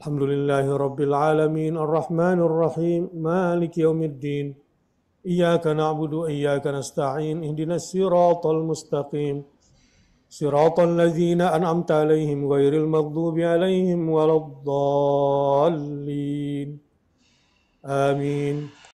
الحمد لله رب العالمين الرحمن الرحيم مالك يوم الدين إياك نعبد وإياك نستعين اهدنا الصراط المستقيم صراط الذين أنعمت عليهم غير المغضوب عليهم ولا الضالين آمين